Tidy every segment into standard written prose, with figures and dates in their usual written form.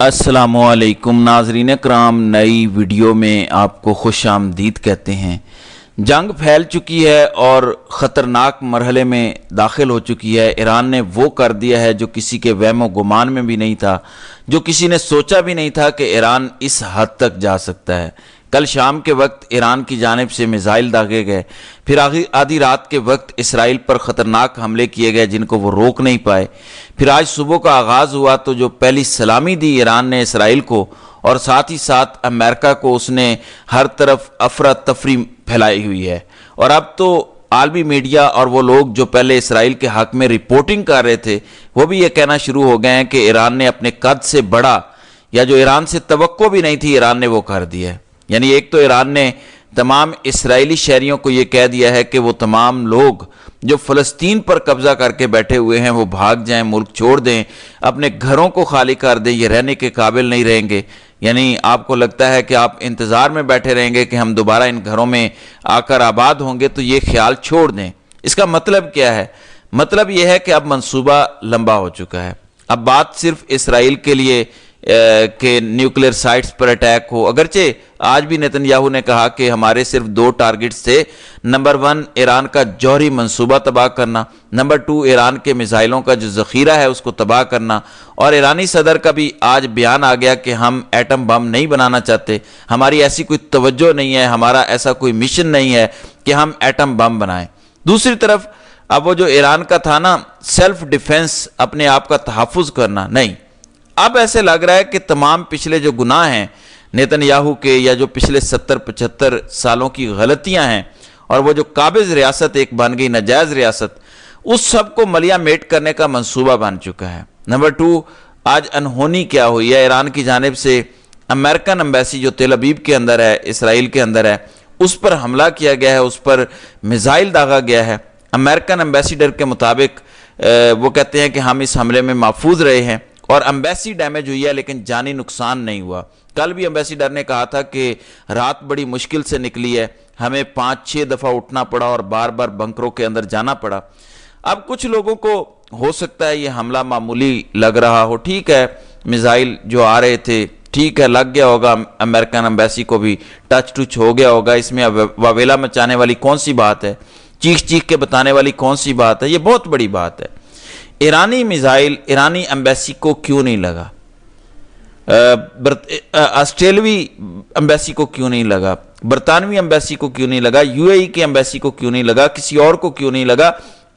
अस्सलामुअलैकुम नाजरीन कराम, नई वीडियो में आपको खुश आमदीद कहते हैं। जंग फैल चुकी है और ख़तरनाक मरहले में दाखिल हो चुकी है। ईरान ने वो कर दिया है जो किसी के वहमो गुमान में भी नहीं था, जो किसी ने सोचा भी नहीं था कि ईरान इस हद तक जा सकता है। कल शाम के वक्त ईरान की जानिब से मिसाइल दागे गए, फिर आधी रात के वक्त इसराइल पर ख़तरनाक हमले किए गए जिनको वो रोक नहीं पाए। फिर आज सुबह का आगाज़ हुआ तो जो पहली सलामी दी ईरान ने इसराइल को, और साथ ही साथ अमेरिका को, उसने हर तरफ अफरा तफरी फैलाई हुई है। और अब तो आलमी मीडिया और वो लोग जो पहले इसराइल के हक़ में रिपोर्टिंग कर रहे थे, वो भी ये कहना शुरू हो गए हैं कि ईरान ने अपने कद से बड़ा, या जो ईरान से तवक्को भी नहीं थी, ईरान ने वो कर दिया है। यानी एक तो ईरान ने तमाम इसराइली शहरियों को ये कह दिया है कि वो तमाम लोग जो फ़लस्तीन पर कब्ज़ा करके बैठे हुए हैं वो भाग जाएं, मुल्क छोड़ दें, अपने घरों को खाली कर दें, ये रहने के काबिल नहीं रहेंगे। यानी आपको लगता है कि आप इंतज़ार में बैठे रहेंगे कि हम दोबारा इन घरों में आकर आबाद होंगे, तो ये ख्याल छोड़ दें। इसका मतलब क्या है? मतलब ये है कि अब मंसूबा लंबा हो चुका है। अब बात सिर्फ इसराइल के लिए के न्यूक्लियर साइट्स पर अटैक हो। अगरचे आज भी नेतन्याहू ने कहा कि हमारे सिर्फ 2 टारगेट्स थे, नंबर 1 ईरान का जौहरी मंसूबा तबाह करना, नंबर 2 ईरान के मिसाइलों का जो ज़ख़ीरा है उसको तबाह करना। और ईरानी सदर का भी आज बयान आ गया कि हम एटम बम नहीं बनाना चाहते, हमारी ऐसी कोई तवज्जो नहीं है, हमारा ऐसा कोई मिशन नहीं है कि हम एटम बम बनाएं। दूसरी तरफ अब वो जो ईरान का था ना, सेल्फ डिफेंस, अपने आप का तहफ़्फ़ुज़ करना, नहीं, अब ऐसे लग रहा है कि तमाम पिछले जो गुनाह हैं नेतन्याहू के, या जो पिछले 70-75 सालों की गलतियां हैं, और वो जो काबिज रियासत एक बन गई नाजायज़ रियासत, उस सब को मलिया मेट करने का मंसूबा बन चुका है। नंबर 2, आज अनहोनी क्या हुई है, ईरान की जानिब से अमेरिकन एम्बेसी जो तेल अवीव के अंदर है, इसराइल के अंदर है, उस पर हमला किया गया है, उस पर मिसाइल दागा गया है। अमेरिकन एम्बेसडर के मुताबिक वो कहते हैं कि हम इस हमले में महफूज रहे हैं और एम्बेसी डैमेज हुई है, लेकिन जानी नुकसान नहीं हुआ। कल भी एम्बेसडर ने कहा था कि रात बड़ी मुश्किल से निकली है, हमें 5-6 दफ़ा उठना पड़ा और बार बार बंकरों के अंदर जाना पड़ा। अब कुछ लोगों को हो सकता है ये हमला मामूली लग रहा हो, ठीक है, मिसाइल जो आ रहे थे, ठीक है, लग गया होगा, अमेरिकन एम्बेसी को भी टच हो गया होगा, इसमें वावेला मचाने वाली कौन सी बात है, चीख चीख के बताने वाली कौन सी बात है? ये बहुत बड़ी बात है। ईरानी मिसाइल ईरानी एम्बेसी को क्यों नहीं लगा? ऑस्ट्रेलवी एम्बेसी को क्यों नहीं लगा? बरतानवी एम्बेसी को क्यों नहीं लगा? यूएई के एम्बेसी को क्यों नहीं लगा? किसी और को क्यों नहीं लगा?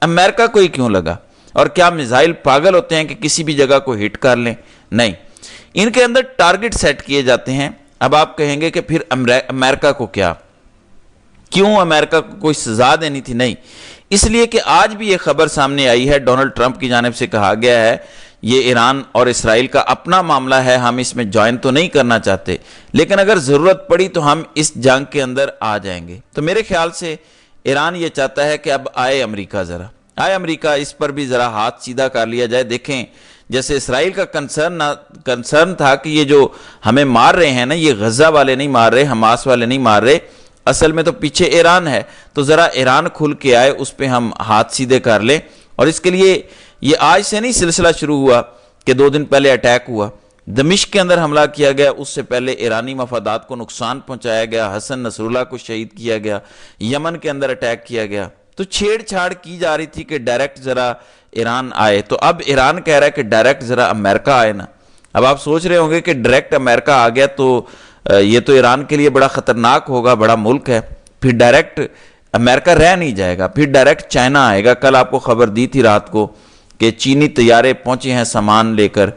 अमेरिका को ही क्यों लगा? और क्या मिसाइल पागल होते हैं कि किसी भी जगह को हिट कर लें? नहीं, इनके अंदर टारगेट सेट किए जाते हैं। अब आप कहेंगे कि फिर अमेरिका को क्या, क्यों अमेरिका को कोई सजा देनी थी? नहीं, इसलिए कि आज भी ये खबर सामने आई है, डोनाल्ड ट्रंप की जानिब से कहा गया है ये ईरान और इसराइल का अपना मामला है, हम इसमें ज्वाइन तो नहीं करना चाहते, लेकिन अगर ज़रूरत पड़ी तो हम इस जंग के अंदर आ जाएंगे। तो मेरे ख्याल से ईरान ये चाहता है कि अब आए अमेरिका, ज़रा आए अमेरिका, इस पर भी ज़रा हाथ सीधा कर लिया जाए। देखें, जैसे इसराइल का कंसर्न था कि ये जो हमें मार रहे हैं ना, ये गज़ा वाले नहीं मार रहे, हमास वाले नहीं मार रहे, असल में तो पीछे ईरान है, तो ज़रा ईरान खुल के आए, उस पर हम हाथ सीधे कर लें। और इसके लिए ये आज से नहीं सिलसिला शुरू हुआ कि 2 दिन पहले अटैक हुआ, दमिश्क के अंदर हमला किया गया, उससे पहले ईरानी मफादात को नुकसान पहुंचाया गया, हसन नसरुल्लाह को शहीद किया गया, यमन के अंदर अटैक किया गया। तो छेड़छाड़ की जा रही थी कि डायरेक्ट ज़रा ईरान आए, तो अब ईरान कह रहा है कि डायरेक्ट ज़रा अमेरिका आए ना। अब आप सोच रहे होंगे कि डायरेक्ट अमेरिका आ गया तो ये तो ईरान के लिए बड़ा ख़तरनाक होगा, बड़ा मुल्क है, फिर डायरेक्ट अमेरिका रह नहीं जाएगा, फिर डायरेक्ट चाइना आएगा। कल आपको खबर दी थी रात को कि चीनी तैयारे पहुंचे हैं सामान लेकर,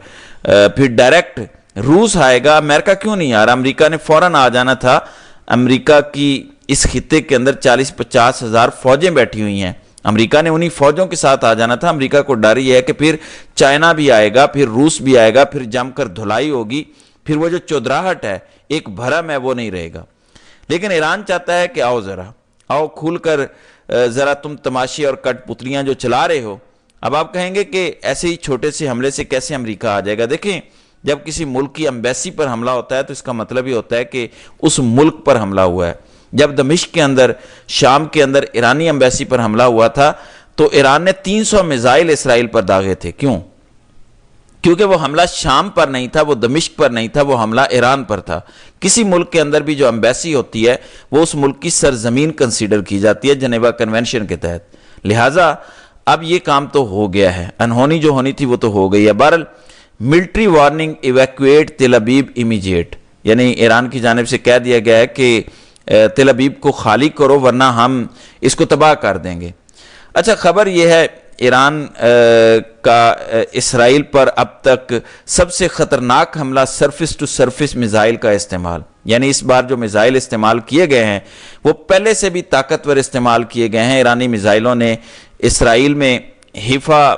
फिर डायरेक्ट रूस आएगा, अमेरिका क्यों नहीं आ रहा? अमेरिका ने फ़ौरन आ जाना था। अमेरिका की इस खित्ते के अंदर 40-50 हज़ार फ़ौजें बैठी हुई हैं, अमेरिका ने उन्हीं फ़ौजों के साथ आ जाना था। अमेरिका को डर ये है कि फिर चाइना भी आएगा, फिर रूस भी आएगा, फिर जमकर धुलाई होगी, फिर वो जो चौधराहट है, एक भरम है, वो नहीं रहेगा। लेकिन ईरान चाहता है कि आओ ज़रा, आओ खुल कर, ज़रा तुम तमाशे और कठपुतलियाँ जो चला रहे हो। अब आप कहेंगे कि ऐसे ही छोटे से हमले से कैसे अमेरिका आ जाएगा? देखें, जब किसी मुल्क की एम्बेसी पर हमला होता है तो इसका मतलब ही होता है कि उस मुल्क पर हमला हुआ है। जब दमिश्क के अंदर, शाम के अंदर ईरानी एम्बेसी पर हमला हुआ था तो ईरान ने 300 मिसाइल इसराइल पर दागे थे। क्यों? کیونکہ وہ حملہ شام پر نہیں تھا، وہ دمشق پر نہیں تھا، وہ حملہ ایران پر تھا۔ کسی ملک کے اندر بھی جو ایمبیسی ہوتی ہے وہ اس ملک کی سرزمین کنسیڈر کی جاتی ہے جنیوا کنونشن کے تحت، لہٰذا اب یہ کام تو ہو گیا ہے، انہونی جو ہونی تھی وہ تو ہو گئی ہے۔ بہرحال ملٹری وارننگ ایویکویٹ تل ابیب امیجیٹ، یعنی ایران کی جانب سے کہہ دیا گیا ہے کہ تل ابیب کو خالی کرو ورنہ ہم اس کو تباہ کر دیں گے۔ اچھا، خبر یہ ہے ایران کا اسرائیل پر اب تک سب سے خطرناک حملہ سرفس ٹو سرفس میزائل کا استعمال، یعنی اس بار جو میزائل استعمال کیے گئے ہیں وہ پہلے سے بھی طاقتور استعمال کیے گئے ہیں۔ ایرانی میزائلوں نے اسرائیل میں حیفا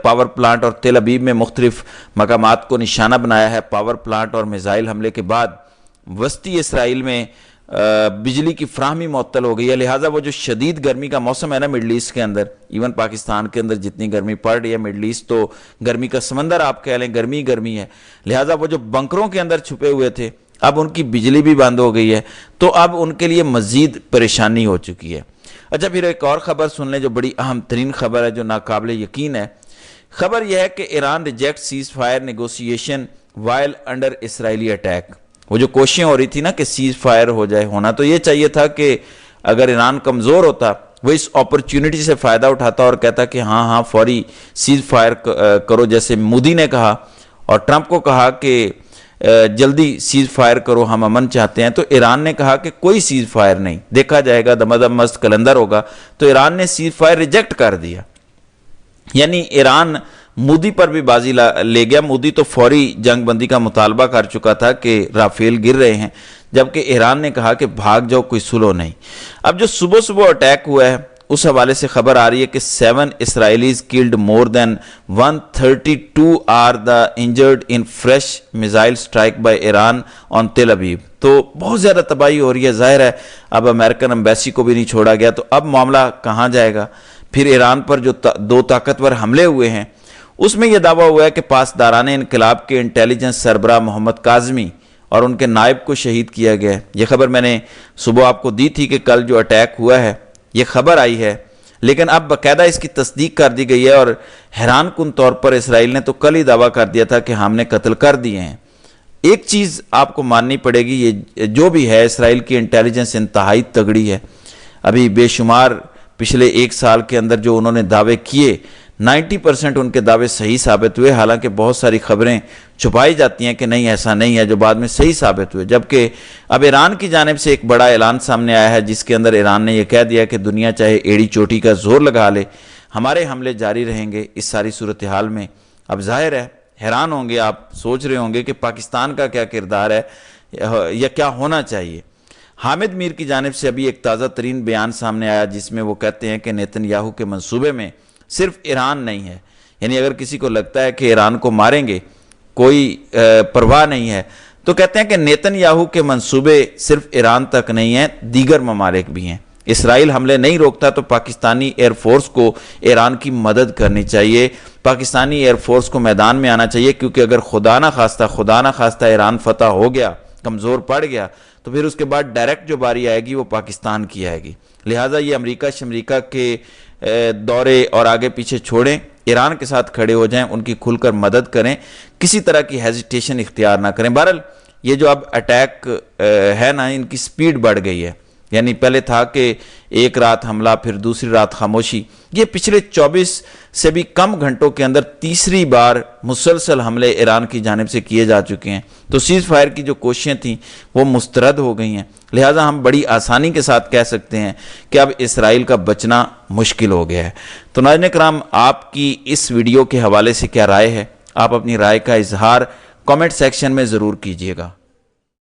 پاور پلانٹ اور تل ابیب میں مختلف مقامات کو نشانہ بنایا ہے۔ پاور پلانٹ اور میزائل حملے کے بعد وسطی اسرائیل میں بجلی کی فراہمی معطل ہو گئی ہے، لہٰذا وہ جو شدید گرمی کا موسم ہے نا مڈل ایسٹ کے اندر، ایون پاکستان کے اندر جتنی گرمی پڑ رہی ہے، مڈل ایسٹ تو گرمی کا سمندر آپ کہہ لیں، گرمی ہے، لہٰذا وہ جو بنکروں کے اندر چھپے ہوئے تھے اب ان کی بجلی بھی بند ہو گئی ہے، تو اب ان کے لیے مزید پریشانی ہو چکی ہے۔ اچھا، پھر ایک اور خبر سن لیں جو بڑی اہم ترین خبر ہے، جو ناقابل یقین ہے۔ خبر یہ ہے کہ Iran reject ceasefire negotiation while under Israeli attack. وہ جو کوششیں ہو رہی تھی نا کہ سیز فائر ہو جائے، ہونا تو یہ چاہیے تھا کہ اگر ایران کمزور ہوتا وہ اس اپرچونٹی سے فائدہ اٹھاتا اور کہتا کہ ہاں فوری سیز فائر کرو، جیسے مودی نے کہا اور ٹرمپ کو کہا کہ جلدی سیز فائر کرو، ہم امن چاہتے ہیں۔ تو ایران نے کہا کہ کوئی سیز فائر نہیں، دیکھا جائے گا، دمادم مست کلندر ہوگا۔ تو ایران نے سیز فائر ریجیکٹ کر دیا، یعنی ایران مودی پر بھی بازی لے گیا۔ مودی تو فوری جنگ بندی کا مطالبہ کر چکا تھا کہ رافیل گر رہے ہیں، جبکہ ایران نے کہا کہ بھاگ جاؤ، کوئی سلو نہیں۔ اب جو صبح اٹیک ہوا ہے اس حوالے سے خبر آ رہی ہے کہ 7 Israelis killed more than 132 are the injured in fresh missile strike by Iran on Tel Aviv. تو بہت زیادہ تباہی ہو رہی ہے، ظاہر ہے اب امریکن ایمبیسی کو بھی نہیں چھوڑا گیا، تو اب معاملہ کہاں جائے گا؟ پھر ایران پر جو 2 طاقتور حملے ہوئے ہیں اس میں یہ دعویٰ ہوا ہے کہ پاسداران انقلاب کے انٹیلیجنس سربراہ محمد کاظمی اور ان کے نائب کو شہید کیا گیا ہے۔ یہ خبر میں نے صبح آپ کو دی تھی کہ کل جو اٹیک ہوا ہے یہ خبر آئی ہے، لیکن اب باقاعدہ اس کی تصدیق کر دی گئی ہے، اور حیران کن طور پر اسرائیل نے تو کل ہی دعویٰ کر دیا تھا کہ ہم نے قتل کر دیے ہیں۔ ایک چیز آپ کو ماننی پڑے گی، یہ جو بھی ہے اسرائیل کی انٹیلیجنس انتہائی تگڑی ہے۔ ابھی بے شمار پچھلے 1 سال کے اندر جو انہوں نے دعوے کیے 90% ان کے دعوے صحیح ثابت ہوئے، حالانکہ بہت ساری خبریں چھپائی جاتی ہیں کہ نہیں ایسا نہیں ہے، جو بعد میں صحیح ثابت ہوئے۔ جبکہ اب ایران کی جانب سے ایک بڑا اعلان سامنے آیا ہے جس کے اندر ایران نے یہ کہہ دیا کہ دنیا چاہے ایڑی چوٹی کا زور لگا لے، ہمارے حملے جاری رہیں گے اس ساری صورتحال میں۔ اب ظاہر ہے حیران ہوں گے، آپ سوچ رہے ہوں گے کہ پاکستان کا کیا کردار ہے یا کیا ہونا چاہیے۔ حامد میر کی جانب سے ابھی ایک تازہ ترین بیان سامنے آیا جس میں وہ کہتے ہیں کہ نیتن یاہو کے منصوبے میں صرف ایران نہیں ہے، یعنی اگر کسی کو لگتا ہے کہ ایران کو ماریں گے کوئی پرواہ نہیں ہے، تو کہتے ہیں کہ نیتن یاہو کے منصوبے صرف ایران تک نہیں ہیں، دیگر ممالک بھی ہیں۔ اسرائیل حملے نہیں روکتا تو پاکستانی ایئر فورس کو ایران کی مدد کرنی چاہیے، پاکستانی ایئر فورس کو میدان میں آنا چاہیے، کیونکہ اگر خدا نہ خواستہ ایران فتح ہو گیا، کمزور پڑ گیا، تو پھر اس کے بعد ڈائریکٹ جو باری آئے گی وہ پاکستان کی آئے گی۔ لہٰذا یہ امریکہ کے دورے اور آگے پیچھے چھوڑیں، ایران کے ساتھ کھڑے ہو جائیں، ان کی کھل کر مدد کریں، کسی طرح کی ہیزیٹیشن اختیار نہ کریں۔ بہرحال یہ جو اب اٹیک ہے نا، ان کی سپیڈ بڑھ گئی ہے، یعنی پہلے تھا کہ ایک رات حملہ پھر دوسری رات خاموشی، یہ پچھلے 24 سے بھی کم گھنٹوں کے اندر تیسری بار مسلسل حملے ایران کی جانب سے کیے جا چکے ہیں۔ تو سیز فائر کی جو کوششیں تھیں وہ مسترد ہو گئی ہیں، لہٰذا ہم بڑی آسانی کے ساتھ کہہ سکتے ہیں کہ اب اسرائیل کا بچنا مشکل ہو گیا ہے۔ تو ناظرین کرام، آپ کی اس ویڈیو کے حوالے سے کیا رائے ہے؟ آپ اپنی رائے کا اظہار کامنٹ سیکشن میں ضرور کیجیے گا۔